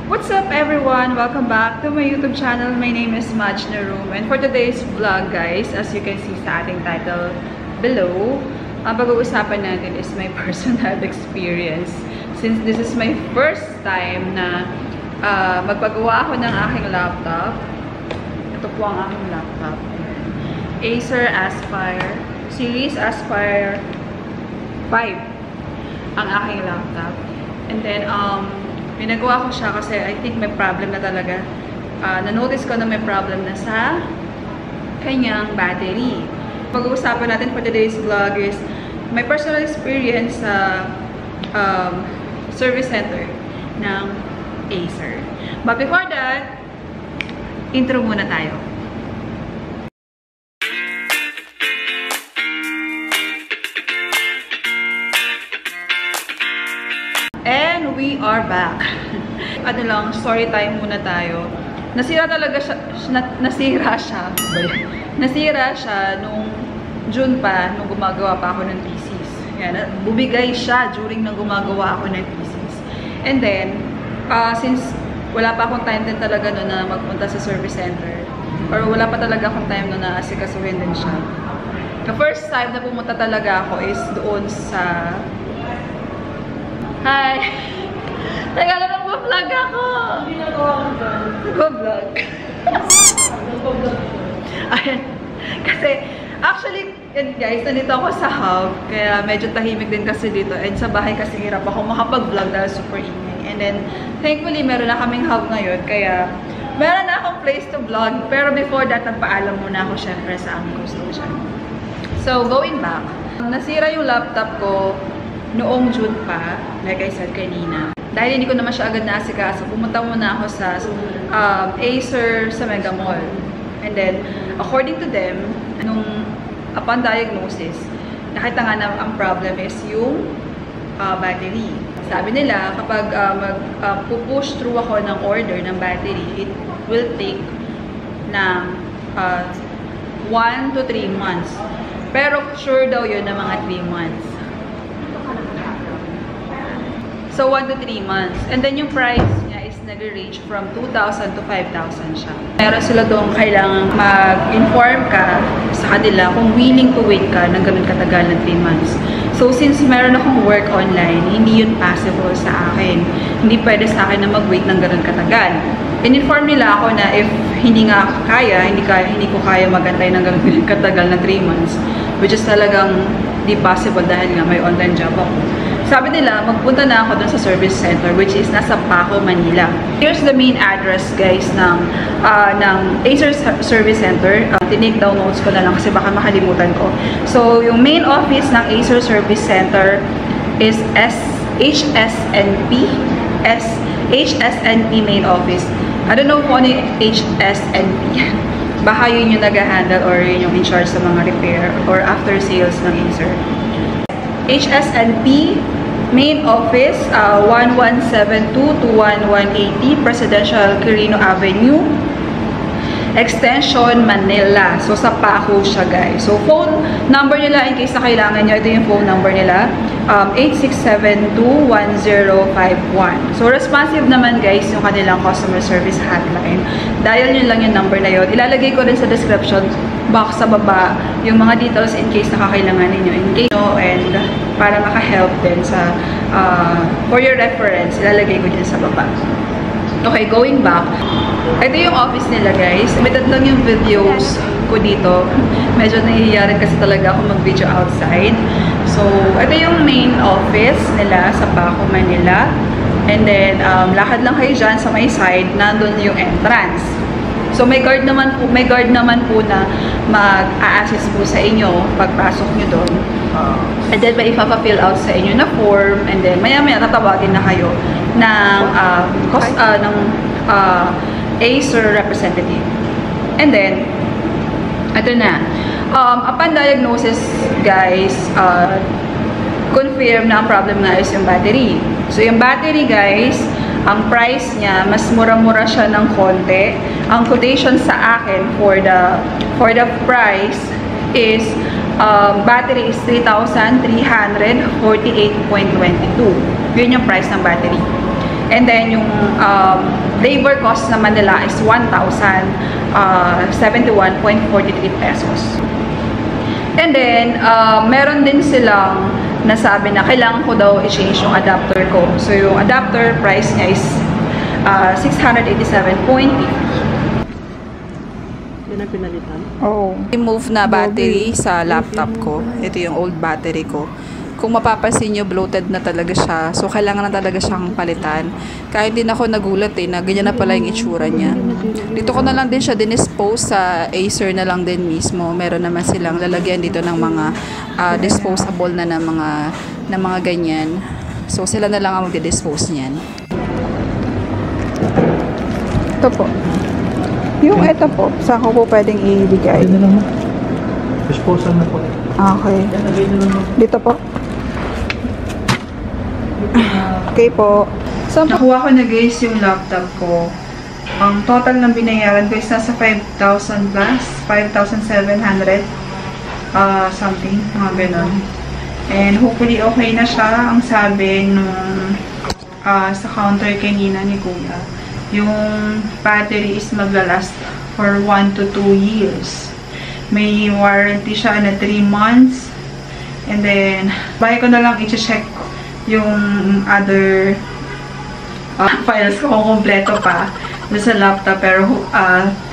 What's up everyone? Welcome back to my YouTube channel. My name is Madge Naroom, and for today's vlog guys, as you can see sa ating title below, ang pag-uusapan natin is my personal experience. Since this is my first time na magpagawa ako ng aking laptop. Ito po ang aking laptop. Acer Aspire Series Aspire 5 ang aking laptop. And then pinagawa ko siya kasi I think may problem na talaga. Na-notice ko na may problem na sa kanyang battery. Pag-uusapan natin for today's vlog is my personal experience sa service center ng Acer. But before that, intro muna tayo. And we are back. Ano lang, story time muna tayo. Nasira talaga siya, nasira siya nung June pa, nung gumagawa pa ako ng thesis. Yan, bumigay siya during nang gumagawa ako ng thesis. And then, since wala pa akong time din talaga no na magpunta sa service center, or wala pa talaga akong time no na asikasuhin din siya. The first time na pumunta talaga ako is doon sa... Hi! Teka lang, nag-vlog ako! Hindi nagawa ko dyan. Nag-vlog. Ayan. Kasi, actually, guys, nandito ako sa hub. Kaya medyo tahimik din kasi dito. And sa bahay kasi hirap ako makapag-vlog dahil super ingay. And then, thankfully, meron na kaming hub ngayon. Kaya, meron na akong place to vlog. Pero before that, nagpaalam muna ako syempre sa aming custodian. So, going back. Nasira yung laptop ko noong June pa, like I said kanina. Dahil hindi ko naman siya agad naasikaso, pumunta muna ako sa Acer sa Mega Mall. And then, according to them, upon diagnosis, nakita nga na ang problem is yung battery. Sabi nila, kapag push through ako ng order ng battery, it will take ng 1 to 3 months. Pero sure daw yun na mga 3 months. So, 1 to 3 months. And then, yung price niya is nag-range from 2,000 to 5,000 siya. Meron sila doon kailangan mag-inform ka sa kanila kung willing to wait ka ng ganun katagal na 3 months. So, since meron akong work online, hindi yun possible sa akin. Hindi pwede sa akin na mag-wait ng ganun katagal. In-inform nila ako na if hindi nga kaya, hindi ko kaya magantay ng ganun katagal na 3 months. Which is talagang di possible dahil nga may online job ako. Sabi nila, magpunta na ako dun sa service center, which is nasa Paco, Manila. Here's the main address, guys, ng Acer Service Center. Tinake down notes ko na lang kasi baka makalimutan ko. So, yung main office ng Acer Service Center is HSNP main office. I don't know kung ano yung HSNP. Baka yun yung nag-handle or yun yung in charge sa mga repair or after sales ng Acer. HSNP Main Office, 1172 to 1180 Presidential Quirino Avenue, Extension, Manila. So, sa Paco siya, guys. So, phone number nila, in case na kailangan nyo, ito yung phone number nila, 86721051. So, responsive naman, guys, yung kanilang customer service hotline. Dial nyo lang yung number na yun. Ilalagay ko rin sa description box sa baba yung mga details in case nakakailangan ninyo. In case and para maka-help din sa for your reference, ilalagay ko din sa baba. Okay, going back. Ito yung office nila, guys. Limited lang yung videos ko dito. Medyo nahihiya rin kasi talaga ako mag-video outside. So, ito yung main office nila sa Paco, Manila. And then, lakad lang kayo dyan sa may side, nandun yung entrance. So, may guard naman po na mag-a-assist po sa inyo pagpasok nyo doon. And then, may ipapa-fill out sa inyo na form. And then, maya-maya tatawagin na kayo ng Acer representative. And then, ito na. Upon diagnosis, guys, confirm na ang problem na is yung battery. So, yung battery, guys, ang price niya, mas mura-mura siya ng konti. Ang quotation sa akin for the price is battery is 3,348.22. Yun yung price ng battery. And then, yung labor cost naman nila is 1,071.43 pesos. And then, meron din silang nasabi na kailangan ko daw i-change yung adapter ko. So, yung adapter price niya is 687.50. Yan ang pinalitan? Oo. Remove na battery sa laptop ko. Ito yung old battery ko. Kung mapapansin nyo, bloated na talaga siya. So, kailangan na talaga siyang palitan. Kahit din ako nagulat na ganyan na pala yung itsura niya. Dito ko na lang din siya dinispose sa Acer na lang din mismo. Meron naman silang lalagyan dito ng mga disposable na mga ganyan. So, sila na lang ang mag-dispose niyan. Ito po. Yung ito po, saan ko po pwedeng ibigay? Yan na lang mo. Disposal na po. Okay. Yan, lagay na lang mo. Dito po. Okay po. So, nakuha ko na guys yung laptop ko. Ang total ng binayaran ko is nasa 5,000 plus. 5,700 something. Mga ganun. And hopefully okay na siya. Ang sabi nung sa counter kanina ni Kuya, yung battery is maglalast for 1 to 2 years. May warranty siya na 3 months. And then, bahay ko na lang i-check yung other files ko kung kompleto pa doon sa laptop. Pero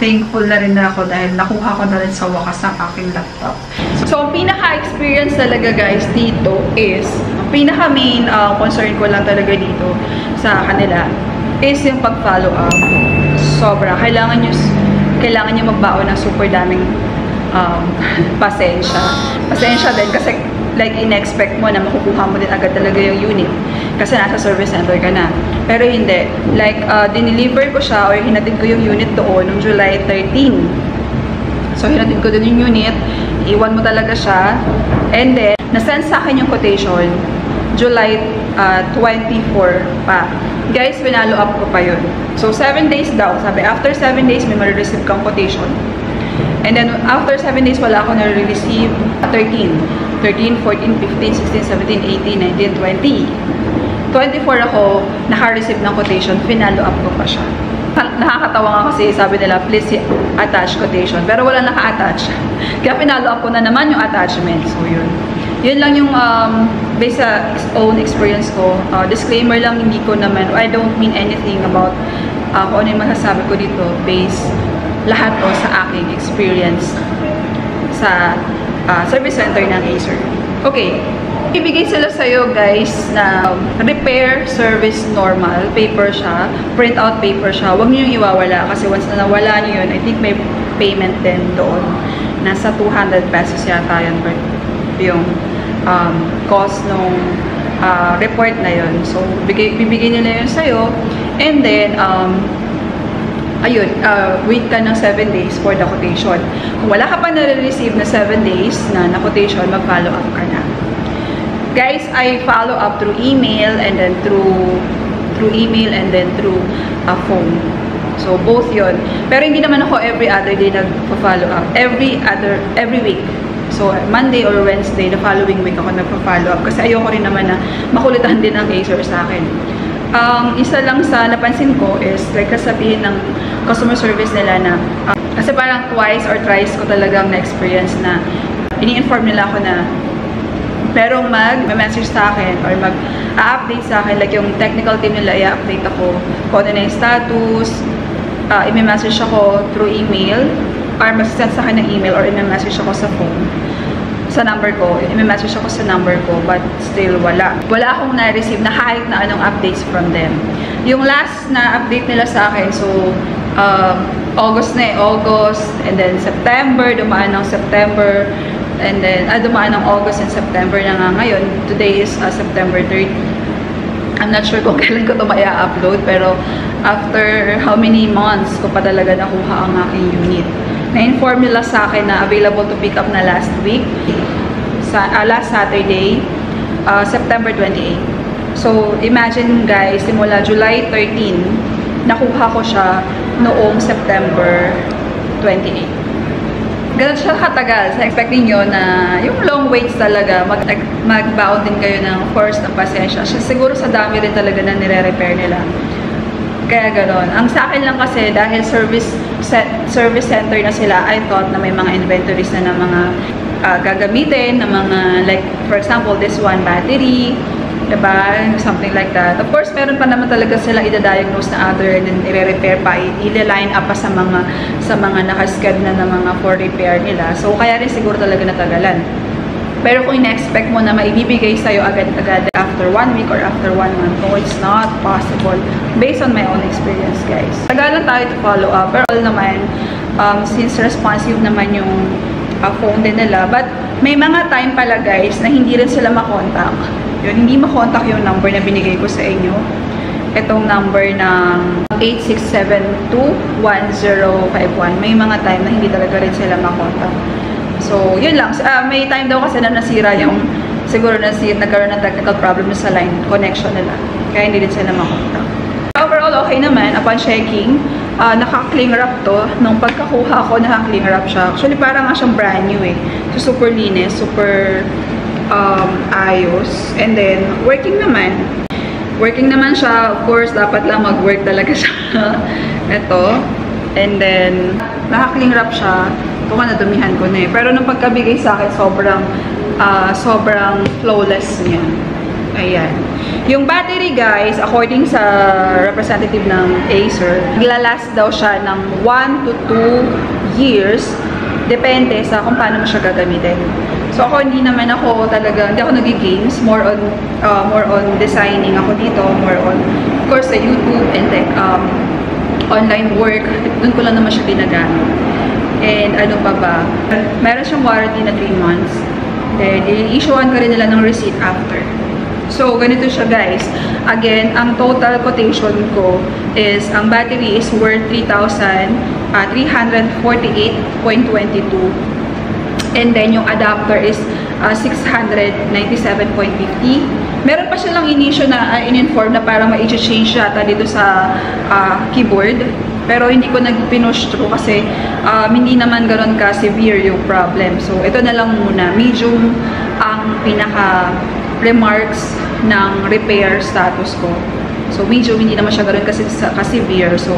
thankful na rin ako dahil nakuha ko na rin sa wakas ang aking laptop. So, ang pinaka-experience talaga guys dito is, pinaka-main concern ko lang talaga dito sa kanila is yung pag-follow up. Sobra. Kailangan nyo magbaon ng super daming pasensya. Pasensya din kasi like in-expect mo na makukuha mo din agad talaga yung unit kasi nasa service center ka na. Pero hindi. Like, dineliver ko siya or hinatid ko yung unit doon noong July 13. So, hinatid ko din yung unit. Iwan mo talaga siya. And then, nasend sa akin yung quotation July 24 pa. Guys, pinalo up ko pa yun. So, 7 days daw. Sabi, after 7 days, may ma-receive kang quotation. And then, after 7 days, wala ako na-receive 13, 14, 15, 16, 17, 18, 19, 20. 24 ako, naka-receive ng quotation. Pinalo up ko pa siya. Nakakatawa nga kasi sabi nila, please attach quotation. Pero wala naka-attach. Kaya pinalo up ko na naman yung attachment. So, yun. Yun lang yung based sa own experience ko. Disclaimer lang, hindi ko naman, I don't mean anything about kung ano yung masasabi ko dito based lahat to sa aking experience sa service center ng Acer. Okay. Ibigay sila sa'yo guys na repair service normal. Paper siya. Print out paper siya. Huwag nyo yung iwawala kasi once na nawala nyo yun, I think may payment din doon. Nasa 200 pesos yata yun yung cost nung report na yun. So, bibigay nila yun sa'yo. And then, ayun, wait ka ng 7 days for the quotation. Kung wala ka pa na-receive na 7 days na quotation, mag-follow up ka na. Guys, I follow up through email and then through email and then through phone. So, both yun. Pero hindi naman ako every other day nag-follow up. Every week. So, Monday or Wednesday, the following week ako nagpa-follow up. Kasi ayoko rin naman na makulitan din ng Acer sa akin. Isa lang sa napansin ko is, like kasabihin ng customer service nila na, kasi parang twice or thrice ko talagang na-experience na ini-inform nila ako na merong mag-message sa akin or mag-update sa akin, like yung technical team nila, i-update ako kung ano na yung status, i-message ako through email, or mag-send sa akin ng email, or i-message ako sa phone, sa number ko, i-message ako sa number ko, but still wala. Wala akong na-receive na kahit na anong updates from them. Yung last na update nila sa akin, so, August na August, and then September, dumaan ng September, and then, dumaan ng August and September na nga ngayon. Today is September 3rd. I'm not sure kung kailan ko ito maya-upload, pero after how many months ko pa talaga nakuha ang aking unit. Na-inform nila sa akin na available to pick up na last week, last Saturday, September 28. So, imagine guys, simula July 13, nakuha ko siya noong September 28. ganun siya katagal. So, expecting nyo na yung long waits talaga, mag-bound din kayo ng force ng pasensya. Siguro sa dami rin talaga na nire-repair nila. Kaya gano'n. Ang sa akin lang kasi, dahil service center na sila, I thought na may mga inventories na mga gagamitin, na mga, like, for example, this one, battery, diba? Something like that. Of course, meron pa naman talaga sila i-diagnose na other and then i-repair pa, i-line up pa sa mga nakasked na mga for repair nila. So, kaya rin siguro talaga natagalan. Pero kung ina-expect mo na maibibigay sa'yo agad-agad after 1 week or after 1 month, no, it's not possible. Based on my own experience, guys. Tagalan tayo to follow up. Pero all naman, since responsive naman yung phone din nila. But may mga time pala, guys, na hindi rin sila makontak. Yun, hindi makontak yung number na binigay ko sa inyo. Itong number ng 86721051. May mga time na hindi talaga rin sila makontak. So, yun lang. May time daw kasi na nasira yung, siguro nagkaroon ng technical problem sa line connection nila. Kaya hindi din sila makontak. Overall, okay naman. Upon checking, naka-cling wrap to. Nung pagkakuha ko, naka-cling wrap siya. Actually, parang nga siyang brand new eh. So, super linis, super ayos. And then, working naman. Working naman siya. Of course, dapat lang mag-work talaga siya. Ito. And then, naka-cling wrap siya. Ito ka nadumihan ko na eh. Pero nung pagkabigay sa akin, sobrang flawless niya. Ayan. Yung battery, guys, according sa representative ng Acer, maglalast daw siya ng 1 to 2 years. Depende sa kung paano mo siya gagamitin. So ako hindi ako nag-games. More on designing ako dito. More on, of course, sa YouTube and like, online work. Doon ko lang naman siya ginagamit. And ano pa ba? Meron siyang warranty na 3 months. Then, i-issuean ka rin nila ng receipt after. So, ganito siya, guys. Again, ang total quotation ko is, ang battery is worth 3,348.22. And then, yung adapter is 697.50. Meron pa silang in-issue na in-inform na parang ma-change siya dito sa keyboard. Pero hindi ko nag-pinush through kasi hindi naman ganoon ka-severe yung problem. So, ito na lang muna. Medium ang pinaka-remarks ng repair status ko. So, medium, hindi naman siya ganoon kasi ka-severe. So,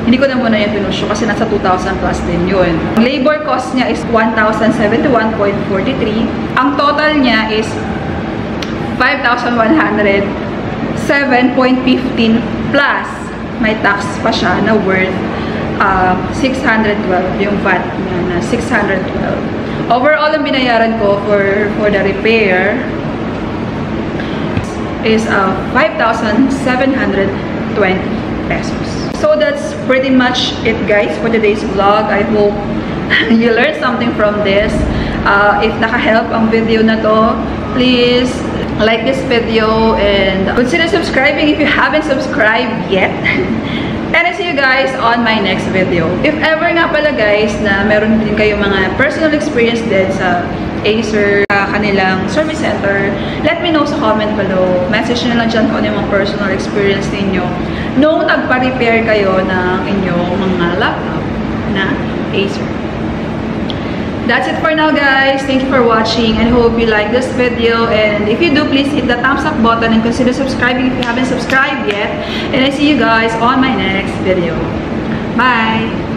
hindi ko na muna yung pinush kasi nasa 2,000 plus din yun. Ang labor cost niya is 1,071.43. Ang total niya is 5,107.15 plus may tax pa siya na worth 612 yung VAT niya na 612. Overall, ang binayaran ko for the repair is 5,720 pesos. So that's pretty much it, guys, for today's vlog. I hope you learned something from this. If naka-help ang video na to, please like this video and consider subscribing if you haven't subscribed yet. And I see you guys on my next video. If ever nga pala, guys, na meron din kayo mga personal experience din sa Acer, kanilang service center, let me know sa comment below. Message nyo lang dyan kung ano yung mga personal experience ninyo nung nagpa-repair kayo ng inyong mga laptop na Acer. That's it for now, guys. Thank you for watching and hope you like this video. And if you do, please hit the thumbs up button and consider subscribing if you haven't subscribed yet. And I see you guys on my next video. Bye!